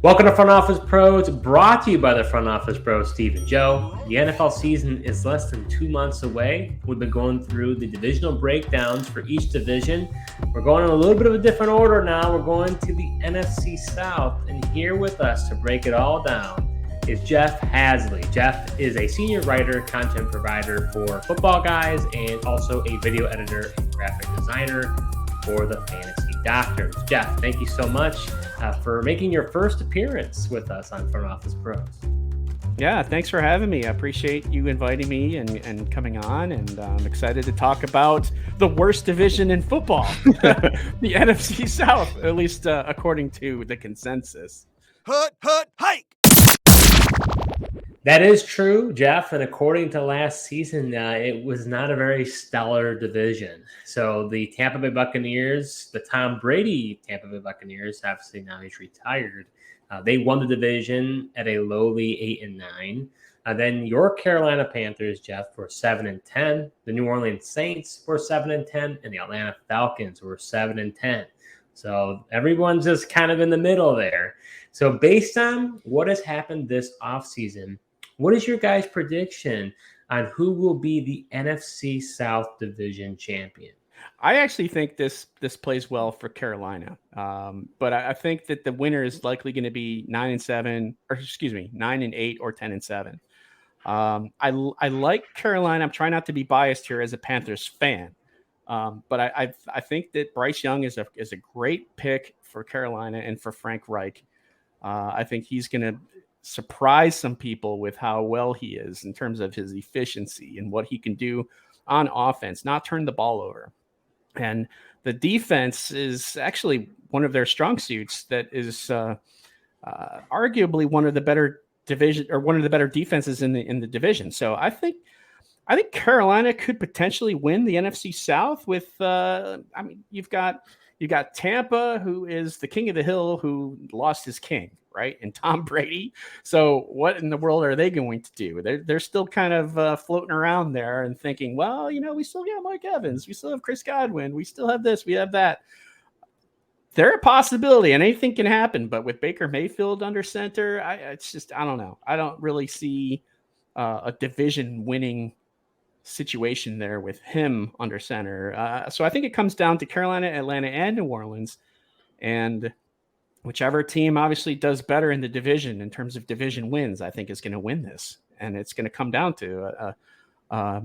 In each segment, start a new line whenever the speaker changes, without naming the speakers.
Welcome to Front Office Pros, brought to you by the Front Office Pros, Steve and Joe. The NFL season is less than 2 months away. We've been going through the divisional breakdowns for each division. We're going in a little bit of a different order now. We're going to the NFC South, and here with us to break it all down is Jeff Haseley. Jeff is a senior writer, content provider for Football Guys, and also a video editor and graphic designer for the Fantasy Doctors. Jeff, thank you so much for making your first appearance with us on Front Office Pros.
Yeah, thanks for having me. I appreciate you inviting me and coming on, and I'm excited to talk about the worst division in football, the NFC South, at least according to the consensus.
Hike!
That is true, Jeff, and according to last season, it was not a very stellar division. So the Tampa Bay Buccaneers, the Tom Brady Tampa Bay Buccaneers, obviously now he's retired, they won the division at a lowly 8-9. Then your Carolina Panthers, Jeff, were 7-10. The New Orleans Saints were 7-10, and the Atlanta Falcons were 7-10. So everyone's just kind of in the middle there. So based on what has happened this offseason, what is your guys' prediction on who will be the NFC South Division champion?
I actually think this plays well for Carolina, but I think that the winner is likely going to be 9-8 or 10-7. I like Carolina. I'm trying not to be biased here as a Panthers fan, but I think that Bryce Young is a great pick for Carolina and for Frank Reich. I think he's going to surprise some people with how well he is in terms of his efficiency and what he can do on offense, not turn the ball over. And the defense is actually one of their strong suits that is arguably one of the better defenses in the division. So I think Carolina could potentially win the NFC South with you've got Tampa, who is the king of the hill, who lost his king, right? And Tom Brady. So what in the world are they going to do? They're still kind of floating around there and thinking, well, we still got Mike Evans. We still have Chris Godwin. We still have this. We have that. They're a possibility, and anything can happen. But with Baker Mayfield under center, I don't know. I don't really see a division winning situation there with him under center. So I think it comes down to Carolina, Atlanta, and New Orleans. And whichever team obviously does better in the division in terms of division wins, I think is going to win this. And it's going to come down to a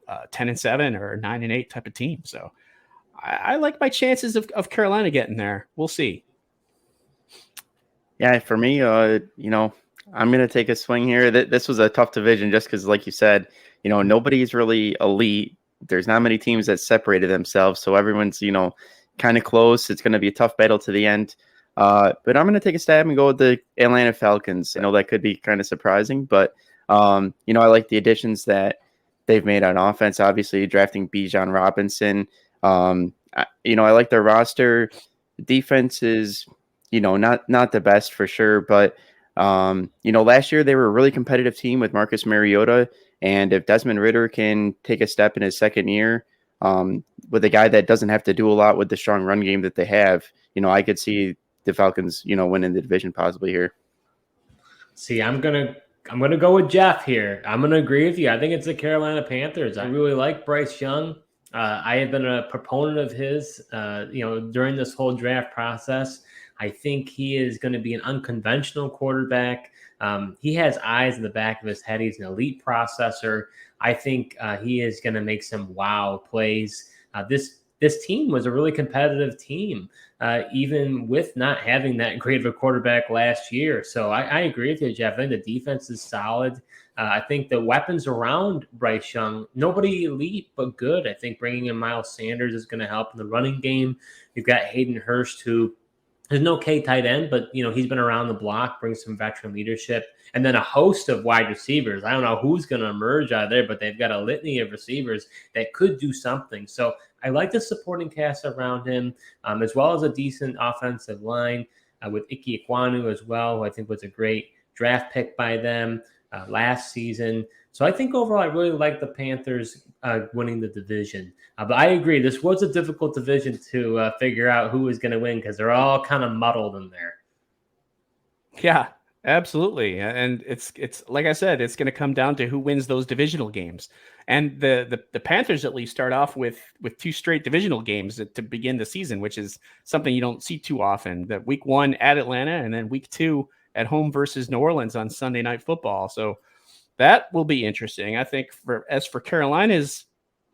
10-7 or 9-8 type of team. So I like my chances of Carolina getting there. We'll see.
Yeah, for me, I'm going to take a swing here. This was a tough division just because, like you said, nobody's really elite. There's not many teams that separated themselves. So everyone's, kind of close. It's going to be a tough battle to the end. But I'm going to take a stab and go with the Atlanta Falcons. I know that could be kind of surprising, but, I like the additions that they've made on offense. Obviously, drafting Bijan Robinson. I like their roster. Defense is, not the best for sure. But, last year they were a really competitive team with Marcus Mariota. And if Desmond Ridder can take a step in his second year with a guy that doesn't have to do a lot with the strong run game that they have, I could see the Falcons, winning the division possibly here.
See, I'm gonna go with Jeff here. I'm gonna agree with you. I think it's the Carolina Panthers. I really like Bryce Young. I have been a proponent of his, during this whole draft process. I think he is going to be an unconventional quarterback. He has eyes in the back of his head. He's an elite processor. I think he is going to make some wow plays. This team was a really competitive team, even with not having that great of a quarterback last year. So I agree with you, Jeff. I think the defense is solid. I think the weapons around Bryce Young, nobody elite, but good. I think bringing in Miles Sanders is going to help in the running game. You've got Hayden Hurst, who is no K tight end, but he's been around the block, brings some veteran leadership, and then a host of wide receivers. I don't know who's going to emerge out of there, but they've got a litany of receivers that could do something. So I like the supporting cast around him, as well as a decent offensive line with Ike Ekwonu as well, who I think was a great draft pick by them last season. So I think overall I really like the Panthers winning the division. But I agree, this was a difficult division to figure out who was going to win because they're all kind of muddled in there.
Yeah, absolutely. And it's like I said, it's going to come down to who wins those divisional games. And the Panthers at least start off with 2 straight divisional games to begin the season, which is something you don't see too often. That week 1 at Atlanta and then week 2 at home versus New Orleans on Sunday Night Football. So that will be interesting. I think as for Carolina's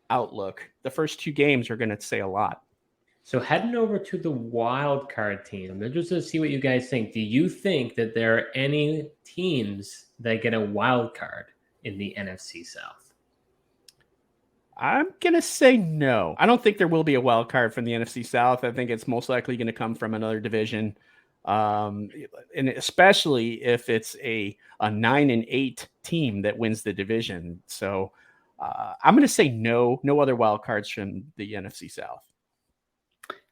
outlook, the first 2 games are going to say a lot.
So heading over to the wild card team, I'm interested to see what you guys think. Do you think that there are any teams that get a wild card in the NFC South?
I'm going to say no. I don't think there will be a wild card from the NFC South. I think it's most likely going to come from another division. And especially if it's a 9-8 team that wins the division. So I'm going to say no other wild cards from the NFC South.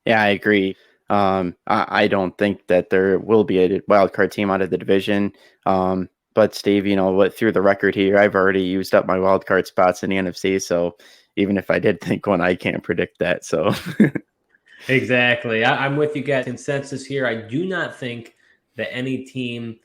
Yeah, I agree. I don't think that there will be a wild card team out of the division. But Steve, through the record here, I've already used up my wild card spots in the NFC. So even if I did think one, I can't predict that. So
exactly. I'm with you guys. Consensus here. I do not think that any team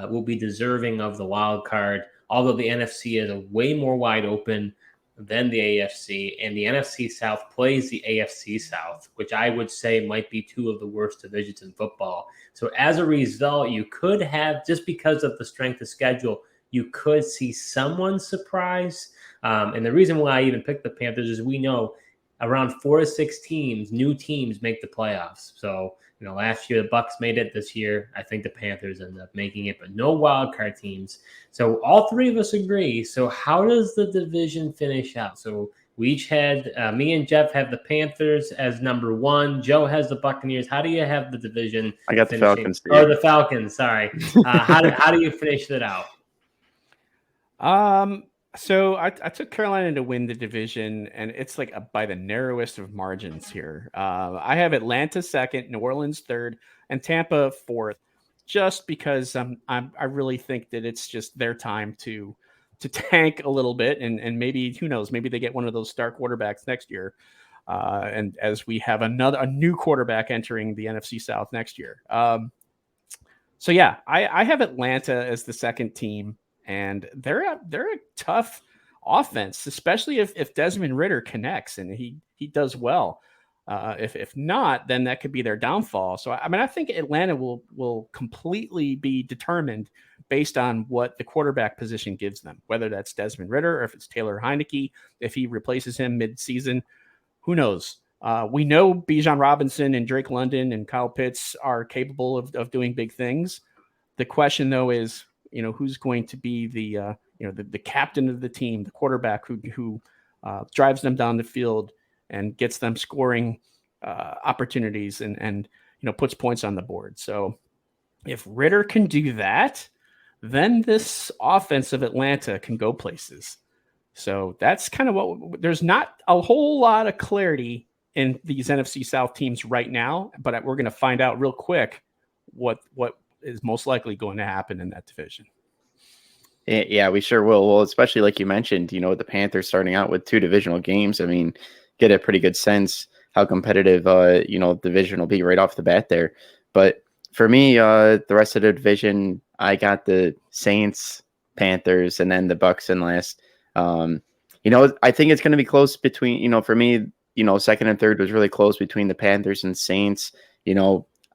will be deserving of the wild card, although the NFC is a way more wide open than the AFC, and the NFC South plays the AFC South, which I would say might be 2 of the worst divisions in football. So as a result, you could have, just because of the strength of schedule, you could see someone surprise. And the reason why I even picked the Panthers is we know around 4 to 6 teams, new teams, make the playoffs. So, last year the Bucs made it. This year, I think the Panthers end up making it, but no wild card teams. So all 3 of us agree. So how does the division finish out? So we each had, me and Jeff have the Panthers as number 1. Joe has the Buccaneers. How do you have the division?
I got
finishing?
the Falcons.
Or the Falcons, sorry. How do you finish that out?
So I took Carolina to win the division, and it's like by the narrowest of margins here. I have Atlanta second, New Orleans third, and Tampa fourth, just because I really think that it's just their time to tank a little bit, and maybe, who knows, maybe they get one of those star quarterbacks next year. And as we have a new quarterback entering the NFC South next year. So yeah, I have Atlanta as the second team. And they're a tough offense, especially if Desmond Ridder connects and he does well. If not, then that could be their downfall. So I think Atlanta will completely be determined based on what the quarterback position gives them, whether that's Desmond Ridder or if it's Taylor Heineke, if he replaces him mid-season, who knows? We know Bijan Robinson and Drake London and Kyle Pitts are capable of doing big things. The question, though, is, who's going to be the captain of the team, the quarterback who drives them down the field and gets them scoring opportunities and puts points on the board. So if Ridder can do that, then this offense of Atlanta can go places. So that's kind of there's not a whole lot of clarity in these NFC South teams right now, but we're going to find out real quick what is most likely going to happen in that division.
Yeah, we sure will. Well, especially like you mentioned, with the Panthers starting out with 2 divisional games, get a pretty good sense how competitive, division will be right off the bat there. But for me, the rest of the division, I got the Saints, Panthers, and then the Bucs in last. I think it's going to be close between, for me, second and third was really close between the Panthers and Saints.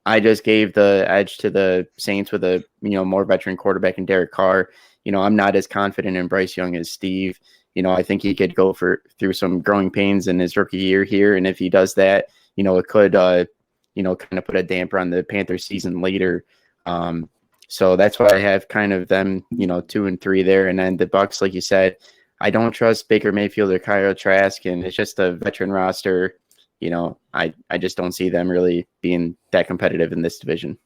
I just gave the edge to the Saints with a, more veteran quarterback in Derek Carr. I'm not as confident in Bryce Young as Steve. I think he could go through some growing pains in his rookie year here. And if he does that, it could, kind of put a damper on the Panthers season later. So that's why I have kind of them, 2 and 3 there. And then the Bucs, like you said, I don't trust Baker Mayfield or Kyle Trask, and it's just a veteran roster. I just don't see them really being that competitive in this division.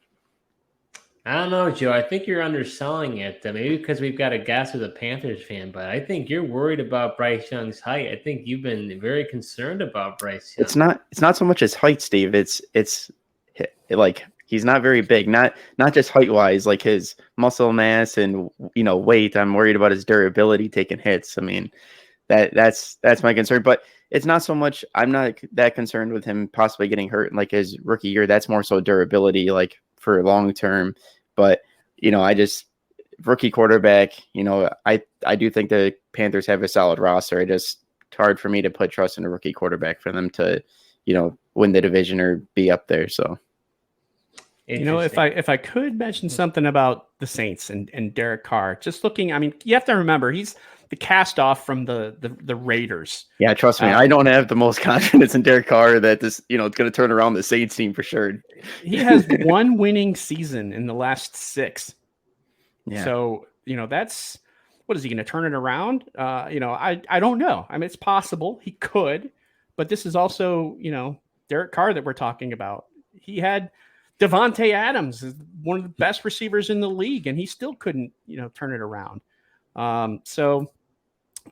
I don't know, Joe. I think you're underselling it. Maybe because we've got a guest who's a Panthers fan, but I think you're worried about Bryce Young's height. I think you've been very concerned about Bryce Young.
It's not so much his height, Steve. It's like he's not very big. Not just height wise, like his muscle mass and weight. I'm worried about his durability taking hits. That's my concern. But it's not so much. I'm not that concerned with him possibly getting hurt in like his rookie year. That's more so durability, like for long term. But rookie quarterback, I do think the Panthers have a solid roster. It's hard for me to put trust in a rookie quarterback for them to, win the division or be up there. So,
if I could mention something about the Saints and Derek Carr, just looking, I mean, you have to remember he's the cast off from the Raiders.
Yeah, trust me, I don't have the most confidence in Derek Carr that this, it's going to turn around the Saints team for sure.
He has one winning season in the last 6.
Yeah.
So, that's, what is he going to turn it around? I don't know. I mean, it's possible he could, but this is also, Derek Carr that we're talking about. He had Devontae Adams, one of the best receivers in the league, and he still couldn't, turn it around. So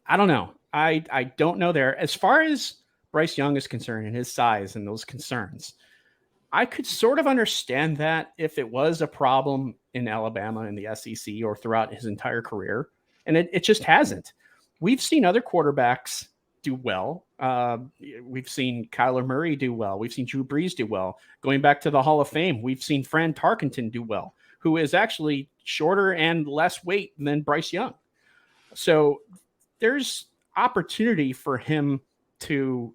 I don't know. I don't know there. As far as Bryce Young is concerned and his size and those concerns, I could sort of understand that if it was a problem in Alabama in the SEC or throughout his entire career, and it just hasn't. We've seen other quarterbacks do well. We've seen Kyler Murray do well. We've seen Drew Brees do well. Going back to the Hall of Fame, we've seen Fran Tarkenton do well, who is actually shorter and less weight than Bryce Young. So there's opportunity for him to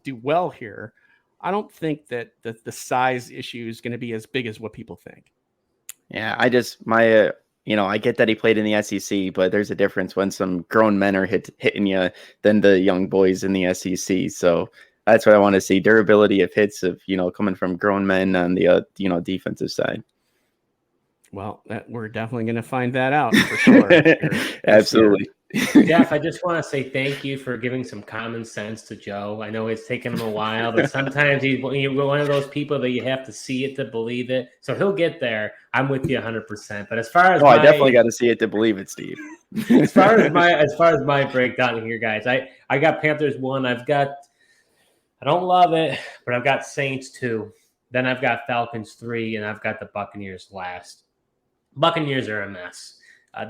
do well here. I don't think that the size issue is going to be as big as what people think.
Yeah, I get that he played in the SEC, but there's a difference when some grown men are hitting you than the young boys in the SEC. So that's what I want to see. Durability of hits of, coming from grown men on the, defensive side.
Well, we're definitely going to find that out for sure.
Absolutely.
Jeff, I just want to say thank you for giving some common sense to Joe. I know it's taken him a while, but sometimes he's one of those people that you have to see it to believe it. So he'll get there. I'm with you 100%. But as far as
I definitely got to see it to believe it, Steve.
as far as my breakdown here, guys, I got Panthers 1. I don't love it, but I've got Saints 2. Then I've got Falcons 3, and I've got the Buccaneers last. Buccaneers are a mess.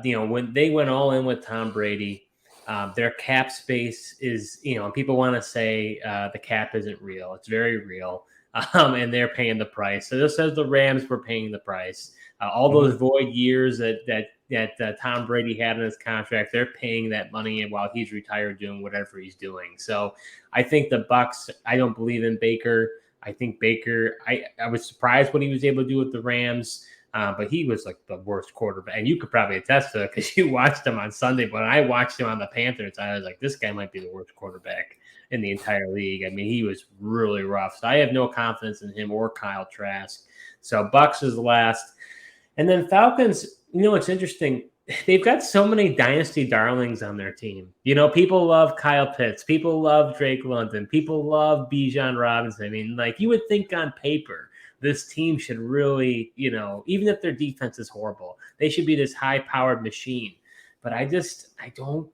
When they went all in with Tom Brady, their cap space is, people want to say the cap isn't real. It's very real, and they're paying the price. So this says the Rams were paying the price. All those void years that Tom Brady had in his contract, they're paying that money while he's retired doing whatever he's doing. So I think the Bucs, I don't believe in Baker. I think Baker, I was surprised what he was able to do with the Rams. But he was like the worst quarterback. And you could probably attest to it because you watched him on Sunday. But when I watched him on the Panthers, I was like, this guy might be the worst quarterback in the entire league. I mean, he was really rough. So I have no confidence in him or Kyle Trask. So Bucs is last. And then Falcons, it's interesting. They've got so many dynasty darlings on their team. People love Kyle Pitts. People love Drake London. People love Bijan Robinson. I mean, you would think on paper, this team should really, even if their defense is horrible, they should be this high-powered machine. But I don't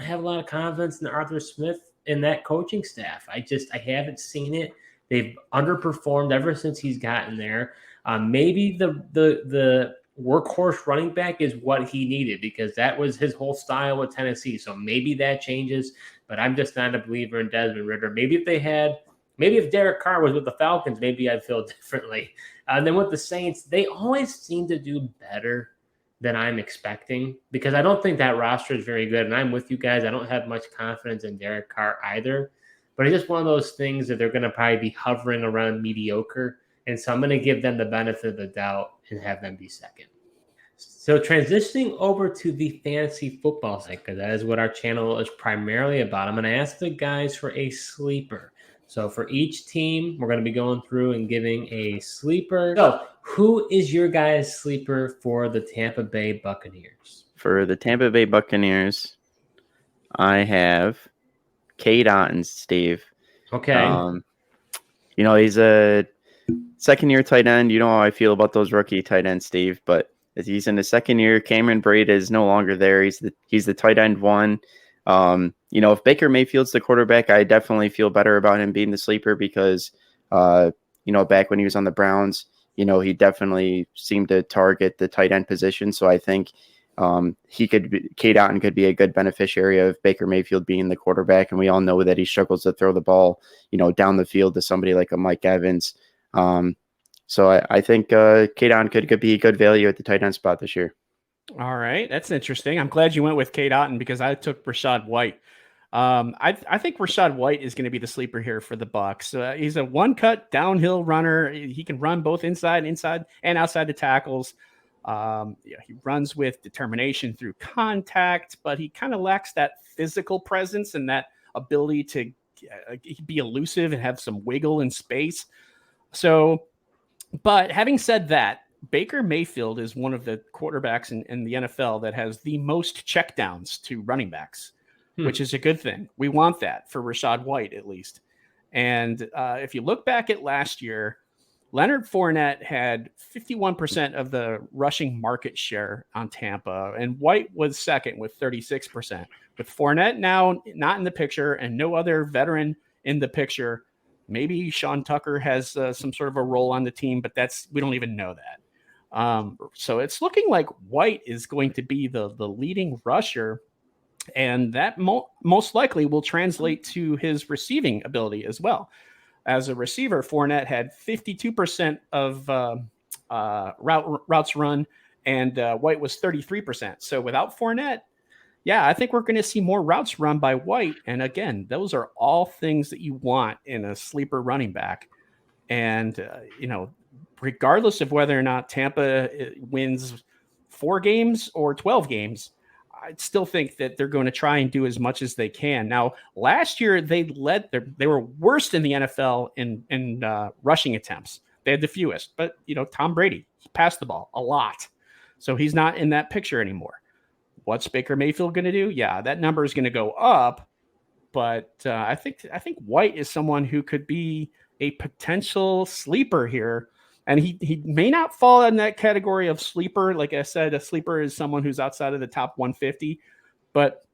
have a lot of confidence in Arthur Smith and that coaching staff. I haven't seen it. They've underperformed ever since he's gotten there. Maybe the workhorse running back is what he needed because that was his whole style with Tennessee. So maybe that changes. But I'm just not a believer in Desmond Ridder. Maybe if Derek Carr was with the Falcons, maybe I'd feel differently. And then with the Saints, they always seem to do better than I'm expecting because I don't think that roster is very good. And I'm with you guys. I don't have much confidence in Derek Carr either. But it's just one of those things that they're going to probably be hovering around mediocre. And so I'm going to give them the benefit of the doubt and have them be second. So transitioning over to the fantasy football side, because that is what our channel is primarily about, I'm going to ask the guys for a sleeper. So for each team, we're going to be going through and giving a sleeper. So who is your guys' sleeper for the Tampa Bay Buccaneers?
For the Tampa Bay Buccaneers, I have Cade Otton, Steve.
Okay.
He's a second-year tight end. You know how I feel about those rookie tight ends, Steve. But he's in his second year. Cameron Braid is no longer there. He's the tight end 1. If Baker Mayfield's the quarterback, I definitely feel better about him being the sleeper because, back when he was on the Browns, he definitely seemed to target the tight end position. So I think Cade Otton could be a good beneficiary of Baker Mayfield being the quarterback. And we all know that he struggles to throw the ball, down the field to somebody like a Mike Evans. So I think K-Dot could be a good value at the tight end spot this year.
All right, that's interesting. I'm glad you went with Kate Otten because I took Rachaad White. I think Rachaad White is going to be the sleeper here for the Bucs. He's a one-cut downhill runner. He can run both inside and outside the tackles. He runs with determination through contact, but he kind of lacks that physical presence and that ability to be elusive and have some wiggle in space. So, but having said that, Baker Mayfield is one of the quarterbacks in the NFL that has the most checkdowns to running backs, which is a good thing. We want that for Rachaad White, at least. And if you look back at last year, Leonard Fournette had 51% of the rushing market share on Tampa, and White was second with 36%. With Fournette now not in the picture and no other veteran in the picture, maybe Sean Tucker has some sort of a role on the team, but we don't even know that. So it's looking like White is going to be the leading rusher, and that most likely will translate to his receiving ability as well. As a receiver, Fournette had 52% of routes run, and White was 33%. So without Fournette, I think we're going to see more routes run by White. And again, those are all things that you want in a sleeper running back. And, regardless of whether or not Tampa wins 4 games or 12 games, I still think that they're going to try and do as much as they can. Now, last year they were worst in the NFL in rushing attempts. They had the fewest, but Tom Brady, he passed the ball a lot, so he's not in that picture anymore. What's Baker Mayfield going to do? Yeah, that number is going to go up, but I think White is someone who could be a potential sleeper here. And he may not fall in that category of sleeper. Like I said, a sleeper is someone who's outside of the top 150. But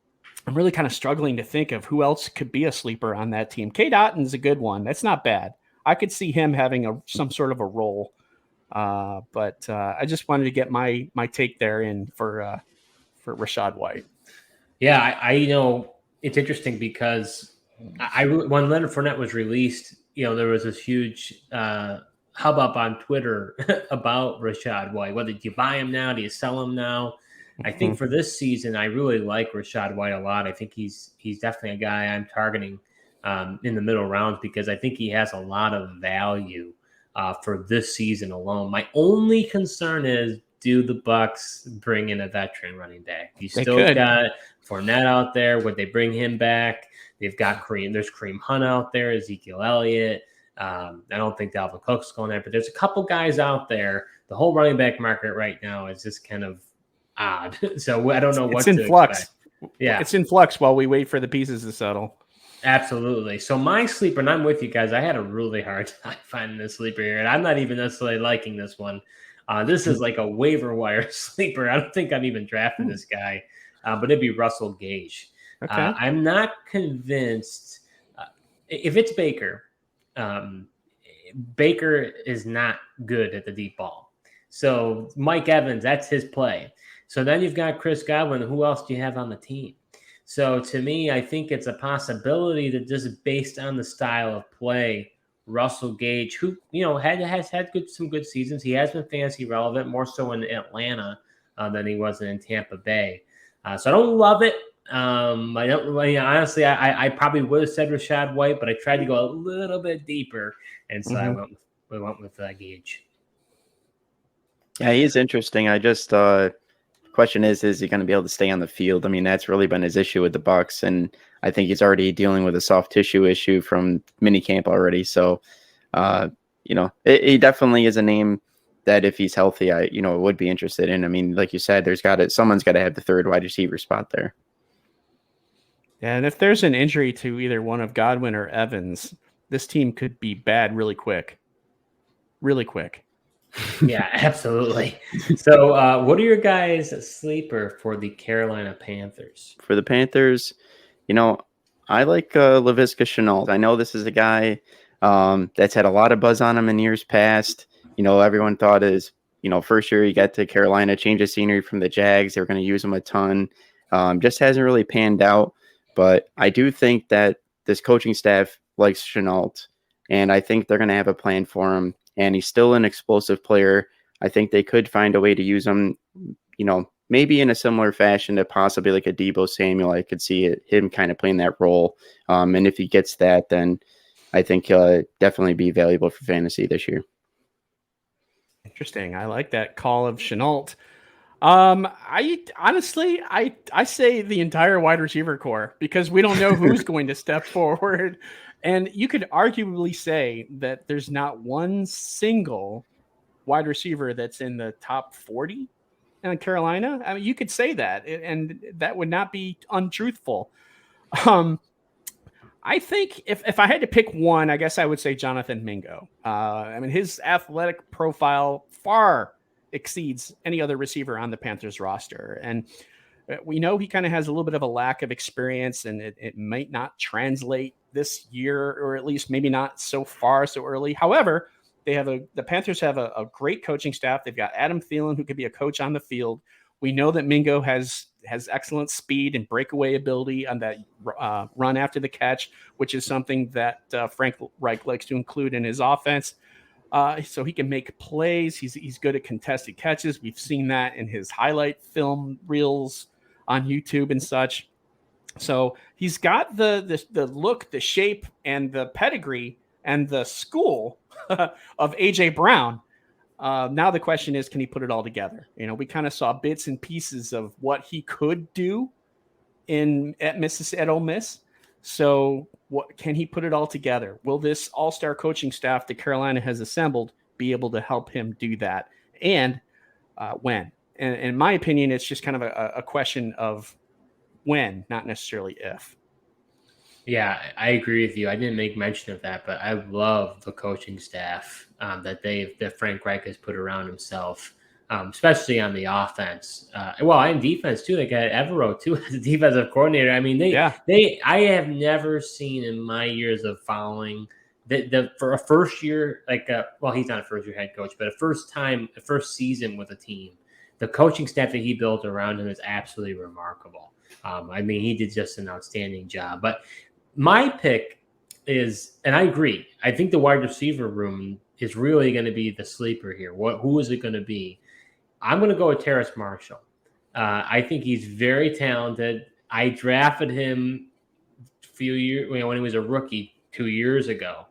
I'm really kind of struggling to think of who else could be a sleeper on that team. Kate Otten's a good one. That's not bad. I could see him having some sort of a role. But I just wanted to get my take there in for Rachaad White.
Yeah, I it's interesting because when Leonard Fournette was released, there was this huge hubbub on Twitter about Rachaad White. Whether do you buy him now? Do you sell him now? I think for this season, I really like Rachaad White a lot. I think he's definitely a guy I'm targeting in the middle rounds because I think he has a lot of value for this season alone. My only concern is, do the Bucs bring in a veteran running back? You still got Fournette out there. Would they bring him back? They've got There's Kareem Hunt out there, Ezekiel Elliott. I don't think Dalvin Cook's going there, but there's a couple guys out there. The whole running back market right now is just kind of odd. So I don't know what to expect.
Yeah, it's in flux while we wait for the pieces to settle.
Absolutely. So my sleeper, and I'm with you guys, I had a really hard time finding this sleeper here, and I'm not even necessarily liking this one. This is like a waiver wire sleeper. I don't think I'm even drafting this guy, but it'd be Russell Gage. Okay. I'm not convinced if it's Baker. Baker is not good at the deep ball. So Mike Evans, that's his play. So then you've got Chris Godwin. Who else do you have on the team? So to me, I think it's a possibility that just based on the style of play, Russell Gage, who has had some good seasons. He has been fantasy relevant, more so in Atlanta than he was in Tampa Bay. So I don't love it. I don't really, honestly, I probably would have said Rachaad White, but I tried to go a little bit deeper, and so we went with Gage.
Yeah, he is interesting. I just question is he going to be able to stay on the field? I mean, that's really been his issue with the Bucs, and I think he's already dealing with a soft tissue issue from minicamp already. So, he definitely is a name that if he's healthy, I would be interested in. I mean, like you said, someone's got to have the third wide receiver spot there.
Yeah, and if there's an injury to either one of Godwin or Evans, this team could be bad really quick. Really quick.
Yeah, absolutely. So what are your guys' sleeper for the Carolina Panthers?
For the Panthers, I like Laviska Shenault. I know this is a guy that's had a lot of buzz on him in years past. Everyone thought first year he got to Carolina, change of scenery from the Jags. They were going to use him a ton. Just hasn't really panned out. But I do think that this coaching staff likes Shenault, and I think they're going to have a plan for him. and he's still an explosive player. I think they could find a way to use him, maybe in a similar fashion to possibly like a Deebo Samuel. I could see him kind of playing that role. And if he gets that, then I think he'll definitely be valuable for fantasy this year.
Interesting. I like that call of Chenault. I honestly say the entire wide receiver core, because we don't know who's going to step forward. And you could arguably say that there's not one single wide receiver that's in the top 40 in Carolina. I mean, you could say that, and that would not be untruthful. I think if I had to pick one, I guess I would say Jonathan Mingo. I mean, his athletic profile far exceeds any other receiver on the Panthers roster. And we know he kind of has a little bit of a lack of experience, and it might not translate this year, or at least maybe not so far, so early. However, the Panthers have a great coaching staff. They've got Adam Thielen, who could be a coach on the field. We know that Mingo has excellent speed and breakaway ability on that run after the catch, which is something that Frank Reich likes to include in his offense. So he can make plays. He's good at contested catches. We've seen that in his highlight film reels on YouTube and such. So he's got the look, the shape, and the pedigree and the school of AJ Brown. Now the question is, can he put it all together? We kind of saw bits and pieces of what he could do at Ole Miss. So what can he put it all together? Will this all-star coaching staff that Carolina has assembled be able to help him do that? And when? And in my opinion, it's just kind of a question of when, not necessarily if.
Yeah, I agree with you. I didn't make mention of that, but I love the coaching staff that Frank Reich has put around himself, especially on the offense. And defense too. They got Evero too as a defensive coordinator. I mean, I have never seen in my years of following for a first year, he's not a first year head coach, but a first season with a team, the coaching staff that he built around him is absolutely remarkable. I mean, he did just an outstanding job. But my pick is, and I agree, I think the wide receiver room is really going to be the sleeper here. Who is it going to be? I'm going to go with Terrace Marshall. I think he's very talented. I drafted him a few years when he was a rookie 2 years ago.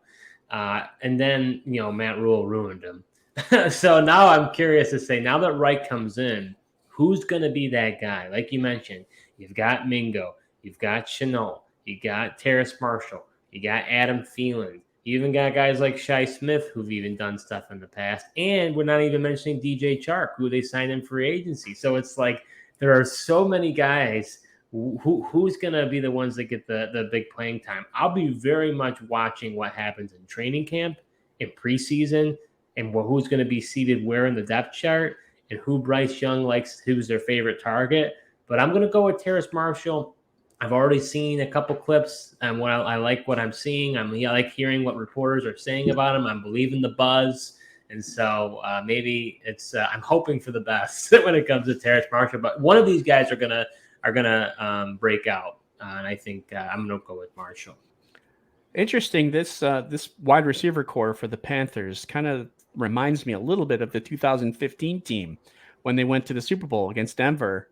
And then, Matt Rule ruined him. So now I'm curious to say, now that Wright comes in, who's going to be that guy? Like you mentioned, you've got Mingo, you've got Chenault, you got Terrace Marshall, you got Adam Thielen. You even got guys like Shai Smith who've even done stuff in the past. And we're not even mentioning DJ Chark, who they signed in free agency. So it's like there are so many guys. Who's going to be the ones that get the big playing time? I'll be very much watching what happens in training camp, in preseason, and who's going to be seated where in the depth chart, and who Bryce Young likes, who's their favorite target. But I'm going to go with Terrace Marshall. I've already seen a couple clips, and I like what I'm seeing. I like hearing what reporters are saying about him. I'm believing the buzz, and so maybe it's. I'm hoping for the best when it comes to Terrace Marshall. But one of these guys are gonna break out, and I think I'm gonna go with Marshall.
Interesting. This wide receiver core for the Panthers kind of reminds me a little bit of the 2015 team when they went to the Super Bowl against Denver.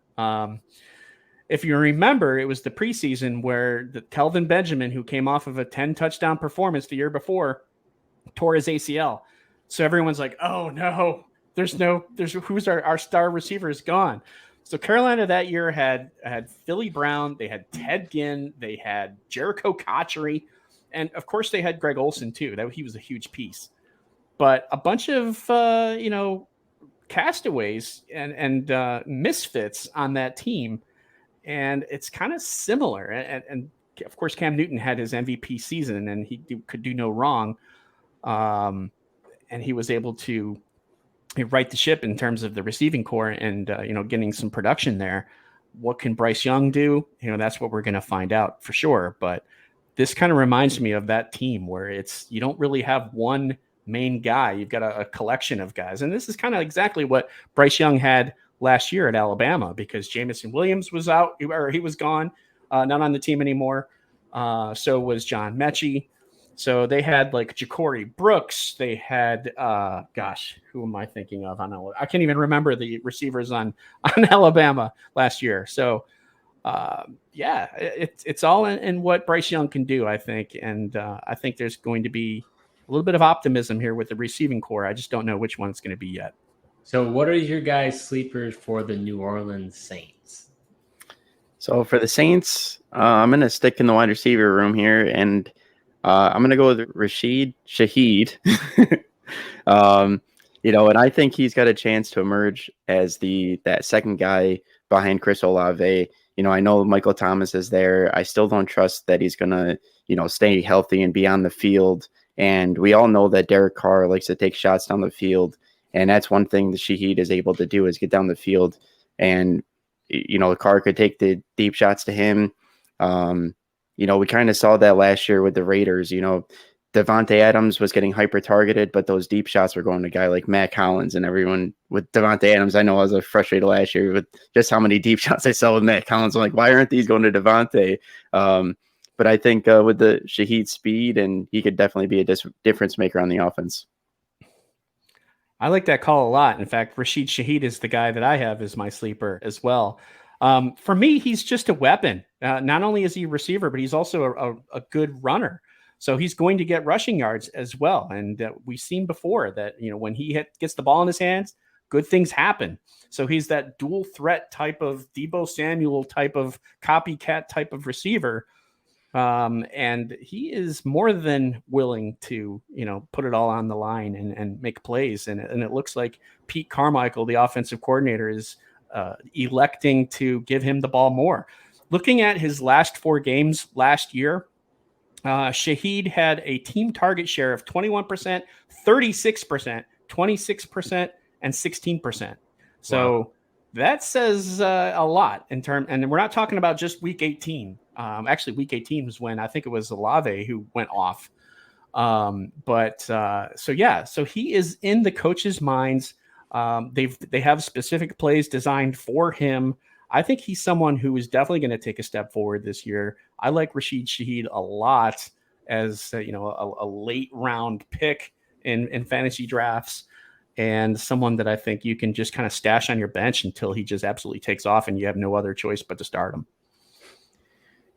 If you remember, it was the preseason where Kelvin Benjamin, who came off of a 10-touchdown performance the year before, tore his ACL. So everyone's like, "Oh no, who's our star receiver is gone." So Carolina that year had Philly Brown, they had Ted Ginn, they had Jericho Cotchery, and of course they had Greg Olsen too. He was a huge piece. But a bunch of castaways and misfits on that team. And it's kind of similar. And of course, Cam Newton had his MVP season, and he could do no wrong. And he was able to right the ship in terms of the receiving core and, getting some production there. What can Bryce Young do? That's what we're going to find out for sure. But this kind of reminds me of that team where you don't really have one main guy. You've got a collection of guys. And this is kind of exactly what Bryce Young had last year at Alabama, because Jamison Williams was out, or he was gone, not on the team anymore. So was John Mechie. So they had like Ja'Cory Brooks. They had, who am I thinking of? I can't even remember the receivers on Alabama last year. So, it's all in what Bryce Young can do, I think. And I think there's going to be a little bit of optimism here with the receiving core. I just don't know which one it's going to be yet.
So what are your guys' sleepers for the New Orleans Saints?
So for the Saints, I'm going to stick in the wide receiver room here, and I'm going to go with Rashid Shaheed. And I think he's got a chance to emerge as that second guy behind Chris Olave. I know Michael Thomas is there. I still don't trust that he's going to, stay healthy and be on the field. And we all know that Derek Carr likes to take shots down the field. And that's one thing that Shaheed is able to do, is get down the field. And, Carr could take the deep shots to him. We kind of saw that last year with the Raiders. Devontae Adams was getting hyper targeted, but those deep shots were going to a guy like Matt Collins, and everyone with Devontae Adams. I know I was frustrated last year with just how many deep shots I saw with Matt Collins. I'm like, why aren't these going to Devontae? But I think with the Shaheed speed, and he could definitely be a difference maker on the offense.
I like that call a lot. In fact, Rashid Shaheed is the guy that I have as my sleeper as well. For me, he's just a weapon. Not only is he a receiver, but he's also a good runner. So he's going to get rushing yards as well. And we've seen before that, when he gets the ball in his hands, good things happen. So he's that dual threat type of Deebo Samuel type of copycat type of receiver. And he is more than willing to, put it all on the line and make plays. And it looks like Pete Carmichael, the offensive coordinator, is electing to give him the ball more. Looking at his last 4 games last year, Shaheed had a team target share of 21%, 36%, 26%, and 16%. So that says a lot in terms, and we're not talking about just week 18. Actually, week 18 was when I think it was Olave who went off. So he is in the coach's minds. They have specific plays designed for him. I think he's someone who is definitely going to take a step forward this year. I like Rashid Shaheed a lot as a late round pick in fantasy drafts, and someone that I think you can just kind of stash on your bench until he just absolutely takes off and you have no other choice but to start him.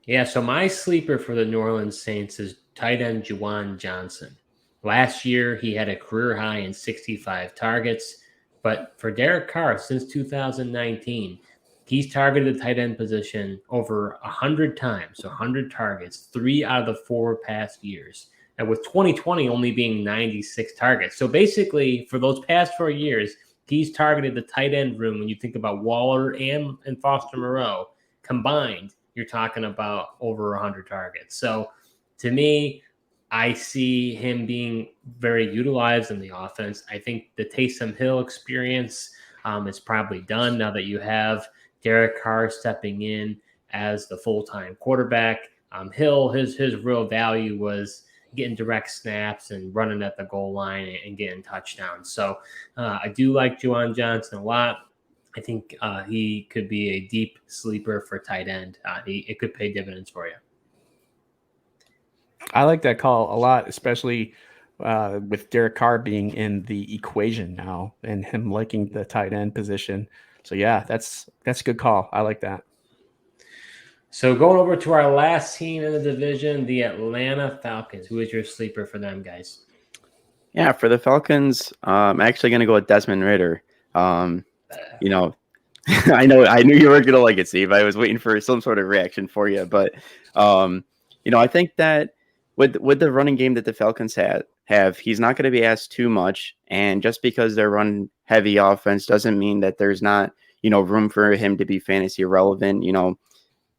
Yeah, so my sleeper for the New Orleans Saints is tight end Juwan Johnson. Last year, he had a career high in 65 targets, but for Derek Carr, since 2019, he's targeted the tight end position over 100 times, so 100 targets, 3 out of the 4 past years. And with 2020 only being 96 targets. So basically, for those past 4 years, he's targeted the tight end room. When you think about Waller and Foster Moreau combined, you're talking about over 100 targets. So to me, I see him being very utilized in the offense. I think the Taysom Hill experience is probably done now that you have Derek Carr stepping in as the full-time quarterback. Hill, his real value was getting direct snaps and running at the goal line and getting touchdowns. So I do like Juwan Johnson a lot. I think he could be a deep sleeper for tight end. It could pay dividends for you.
I like that call a lot, especially with Derek Carr being in the equation now and him liking the tight end position. So yeah, that's a good call. I like that.
So going over to our last team in the division, the Atlanta Falcons. Who is your sleeper for them, guys?
Yeah, for the Falcons, I'm actually going to go with Desmond Ridder. I knew you were going to like it, Steve. I was waiting for some sort of reaction for you, but I think that with the running game that the Falcons have, he's not going to be asked too much, and just because they're run heavy offense doesn't mean that there's not room for him to be fantasy relevant.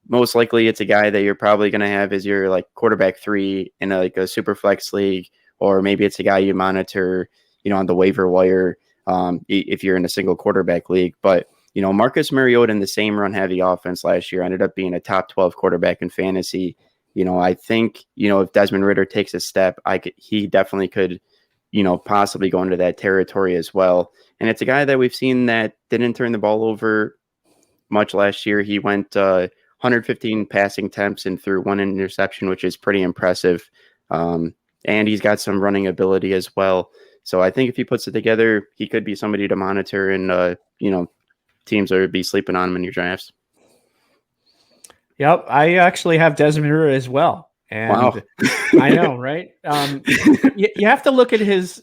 Most likely it's a guy that you're probably going to have as your like quarterback 3 in a super flex league, or maybe it's a guy you monitor on the waiver wire if you're in a single quarterback league. But Marcus Mariota in the same run heavy offense last year ended up being a top 12 quarterback in fantasy. I think, if Desmond Ridder takes a step, he definitely could, possibly go into that territory as well. And it's a guy that we've seen that didn't turn the ball over much last year. He went 115 passing attempts and threw 1 interception, which is pretty impressive. and he's got some running ability as well. So I think if he puts it together, he could be somebody to monitor, and teams would be sleeping on him in your drafts.
Yep, I actually have Desmond Ridder as well. And
wow.
I know, right? You have to look at his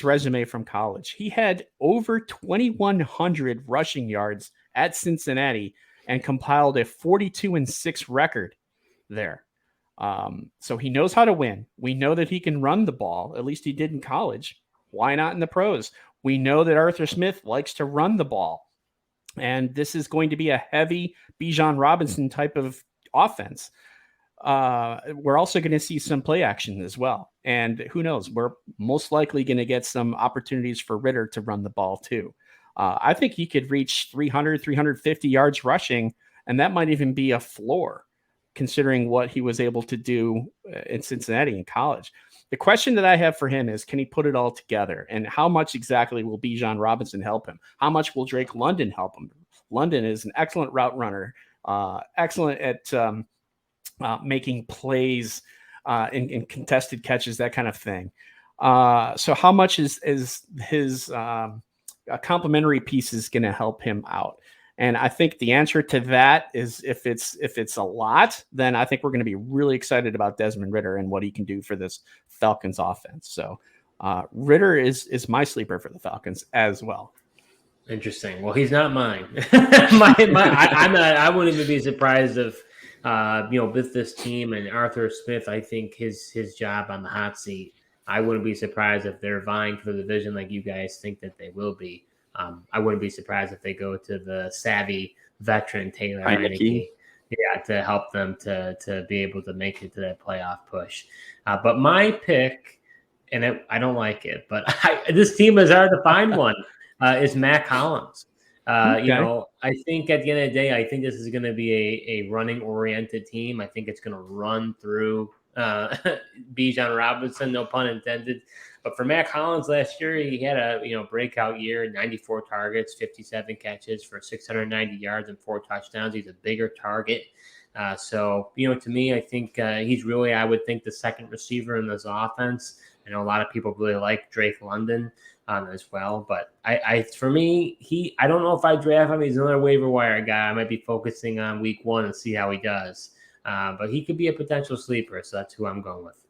resume from college. He had over 2,100 rushing yards at Cincinnati and compiled a 42-6 record there. So he knows how to win. We know that he can run the ball. At least he did in college. Why not in the pros? We know that Arthur Smith likes to run the ball. And this is going to be a heavy Bijan Robinson type of offense. We're also going to see some play action as well. And who knows, we're most likely going to get some opportunities for Ridder to run the ball too. I think he could reach 300, 350 yards rushing, and that might even be a floor considering what he was able to do in Cincinnati in college. The question that I have for him is, can he put it all together? And how much exactly will Bijan Robinson help him? How much will Drake London help him? London is an excellent route runner, excellent at making plays in contested catches, that kind of thing. So how much is his complementary pieces going to help him out? And I think the answer to that is if it's a lot, then I think we're going to be really excited about Desmond Ridder and what he can do for this Falcons offense. So Ridder is my sleeper for the Falcons as well.
Interesting. Well, he's not mine. I wouldn't even be surprised if with this team and Arthur Smith, I think his job on the hot seat, I wouldn't be surprised if they're vying for the division like you guys think that they will be. I wouldn't be surprised if they go to the savvy veteran Taylor Heineke, to help them to be able to make it to that playoff push. But my pick, and I don't like it, but this team is hard to find one, is Mac Hollins. Okay. I think at the end of the day, I think this is going to be a running-oriented team. I think it's going to run through Bijan Robinson, no pun intended. But for Mac Hollins last year, he had a breakout year, 94 targets, 57 catches for 690 yards and 4 touchdowns. He's a bigger target. So to me, I think he's really, I would think, the second receiver in this offense. I know a lot of people really like Drake London as well. But for me, I don't know if I draft him. He's another waiver wire guy. I might be focusing on week 1 and see how he does. But he could be a potential sleeper, so that's who I'm going with.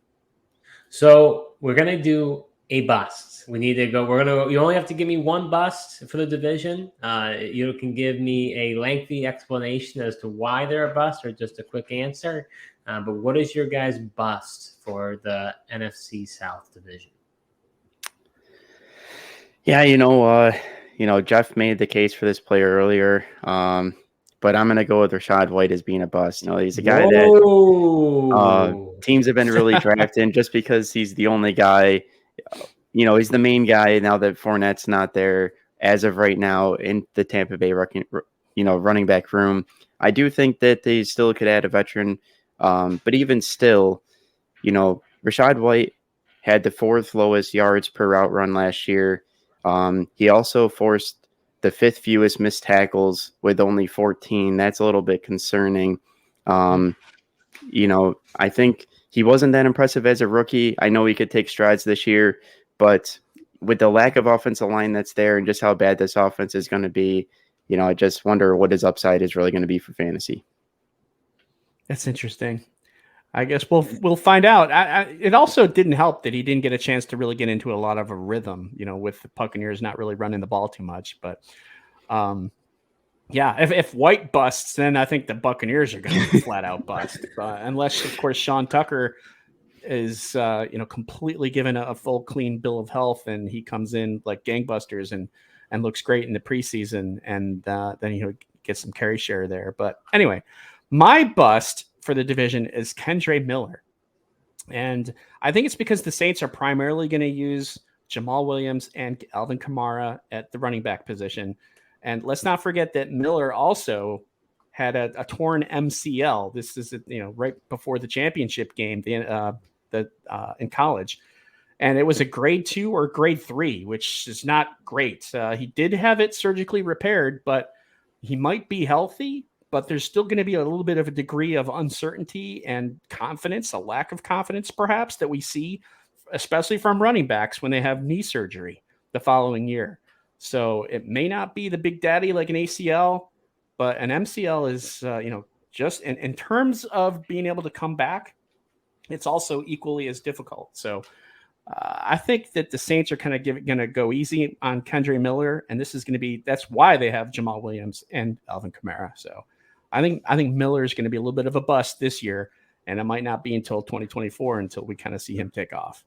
So we're going to do a bust. We need to go. You only have to give me one bust for the division. You can give me a lengthy explanation as to why they're a bust or just a quick answer. But what is your guys' bust for the NFC South division?
Yeah, Jeff made the case for this player earlier. But I'm going to go with Rachaad White as being a bust. He's a guy that teams have been really drafting just because he's the only guy. He's the main guy now that Fournette's not there as of right now in the Tampa Bay running back room. I do think that they still could add a veteran. But even still, Rachaad White had the 4th lowest yards per route run last year. He also forced the 5th fewest missed tackles with only 14. That's a little bit concerning. I think he wasn't that impressive as a rookie. I know he could take strides this year, but with the lack of offensive line that's there and just how bad this offense is going to be, I just wonder what his upside is really going to be for fantasy.
That's interesting. I guess we'll find out. It also didn't help that he didn't get a chance to really get into a lot of a rhythm, with the Buccaneers not really running the ball too much. But if White busts, then I think the Buccaneers are going to flat out bust. Unless, of course, Sean Tucker is completely given a full clean bill of health and he comes in like gangbusters and looks great in the preseason, and then he'll get some carry share there. But anyway, my bust for the division is Kendre Miller. And I think it's because the Saints are primarily going to use Jamal Williams and Alvin Kamara at the running back position. And let's not forget that Miller also had a torn MCL. This is, right before the championship game in college. And it was a grade 2 or grade 3, which is not great. He did have it surgically repaired, but he might be healthy. but there's still going to be a little bit of a degree of uncertainty and confidence, a lack of confidence perhaps, that we see, especially from running backs when they have knee surgery the following year. So it may not be the big daddy like an ACL, but an MCL is, just in terms of being able to come back, it's also equally as difficult. So I think that the Saints are kind of going to go easy on Kendre Miller, and that's why they have Jamal Williams and Alvin Kamara. So I think Miller is going to be a little bit of a bust this year, and it might not be until 2024 until we kind of see him take off.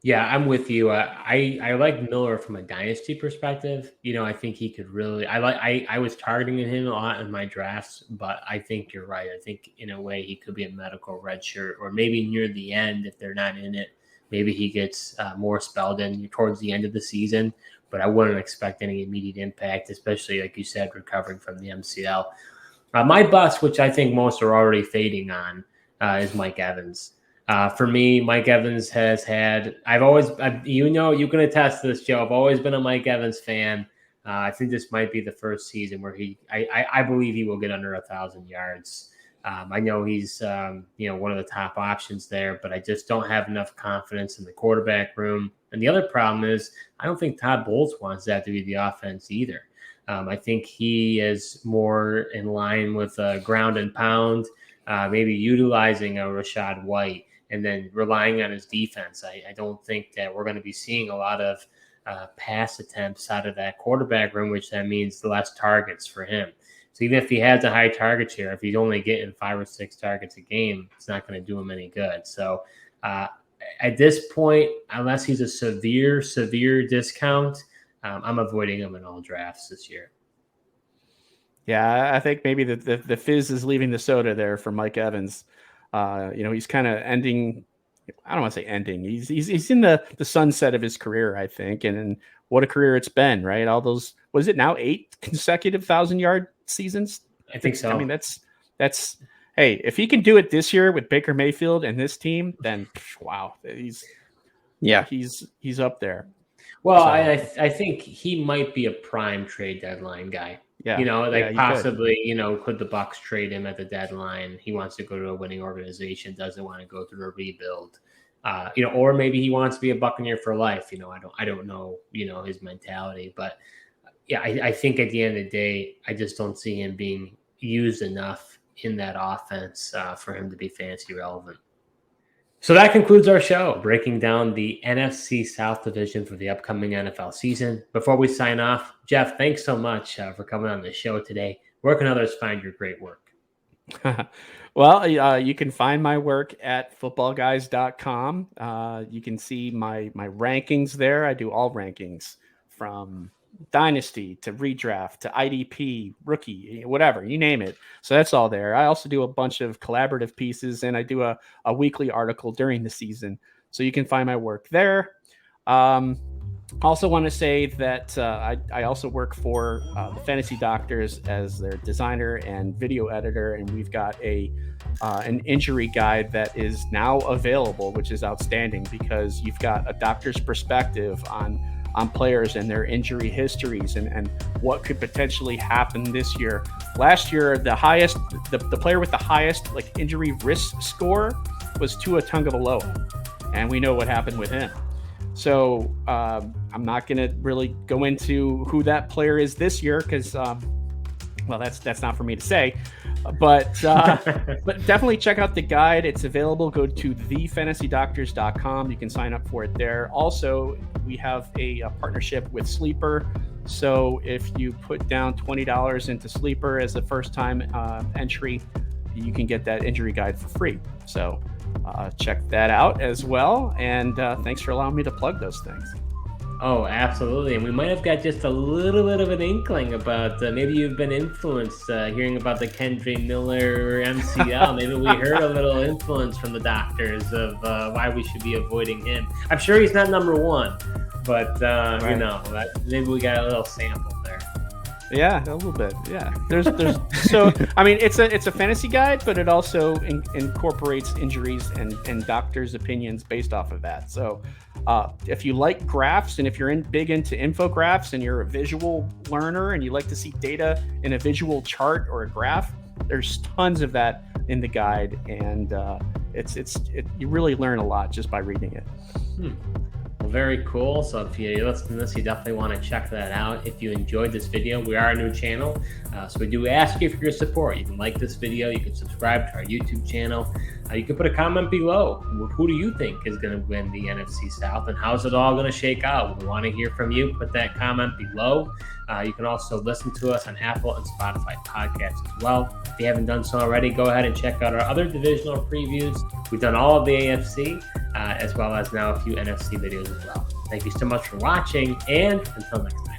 Yeah, I'm with you. I like Miller from a dynasty perspective. I think he could really. I was targeting him a lot in my drafts, but I think you're right. I think in a way he could be a medical redshirt, or maybe near the end if they're not in it. Maybe he gets more spelled in towards the end of the season, but I wouldn't expect any immediate impact, especially like you said, recovering from the MCL. My bust, which I think most are already fading on, is Mike Evans. For me, Mike Evans has had, you can attest to this, Joe. I've always been a Mike Evans fan. I think this might be the first season where I believe he will get under 1,000 yards. I know he's, one of the top options there, but I just don't have enough confidence in the quarterback room. And the other problem is I don't think Todd Bowles wants that to be the offense either. I think he is more in line with ground and pound, maybe utilizing a Rashad White, and then relying on his defense. I don't think that we're going to be seeing a lot of pass attempts out of that quarterback room, which that means less targets for him. So even if he has a high target share, if he's only getting 5 or 6 targets a game, it's not going to do him any good. So at this point, unless he's a severe discount, I'm avoiding him in all drafts this year.
Yeah, I think maybe the fizz is leaving the soda there for Mike Evans. He's kind of ending. I don't want to say ending. He's in the sunset of his career, I think, and what a career it's been, right? All those, was it now 8 consecutive 1,000-yard seasons?
I think so.
I mean, that's hey, if he can do it this year with Baker Mayfield and this team, then wow, he's up there.
Well, so, I think he might be a prime trade deadline guy.
Yeah,
possibly, could the Bucs trade him at the deadline? He wants to go to a winning organization, doesn't want to go through a rebuild. Or maybe he wants to be a Buccaneer for life. I don't know, his mentality, but yeah, I think at the end of the day, I just don't see him being used enough in that offense for him to be fantasy relevant. So that concludes our show, breaking down the NFC South division for the upcoming NFL season. Before we sign off, Jeff, thanks so much for coming on the show today. Where can others find your great work?
Well, you can find my work at footballguys.com. You can see my rankings there. I do all rankings from dynasty to redraft to IDP, rookie, whatever, you name it. So that's all there. I also do a bunch of collaborative pieces, and I do a weekly article during the season. So you can find my work there. Also want to say that I also work for the Fantasy Doctors as their designer and video editor, and we've got an injury guide that is now available, which is outstanding because you've got a doctor's perspective on players and their injury histories and what could potentially happen this year. Last year, the player with the highest injury risk score was Tua Tagovailoa, and we know what happened with him. So I'm not going to really go into who that player is this year because, that's not for me to say. But definitely check out the guide. It's available. Go to thefantasydoctors.com. You can sign up for it there. Also, we have a partnership with Sleeper. So if you put down $20 into Sleeper as a first-time entry, you can get that injury guide for free. So check that out as well. And thanks for allowing me to plug those things.
Oh, absolutely. And we might have got just a little bit of an inkling about maybe you've been influenced hearing about the Kendre Miller MCL. Maybe we heard a little influence from the doctors of why we should be avoiding him. I'm sure he's not number one, but right. Maybe we got a little sample there.
Yeah, a little bit. Yeah, there's so I mean it's a fantasy guide, but it also incorporates injuries and doctors' opinions based off of that. So If you like graphs and if you're big into infographics and you're a visual learner and you like to see data in a visual chart or a graph, there's tons of that in the guide, and you really learn a lot just by reading it.
Well, very cool. So if you listen to this, you definitely want to check that out. If you enjoyed this video, we are a new channel, so we do ask you for your support. You can like this video, you can subscribe to our YouTube channel, you can put a comment below. Who do you think is going to win the NFC South, and how's it all going to shake out? We want to hear from you. Put that comment below. You can also listen to us on Apple and Spotify podcasts as well. If you haven't done so already, go ahead and check out our other divisional previews. We've done all of the AFC, as well as now a few NFC videos as well. Thank you so much for watching, and until next time.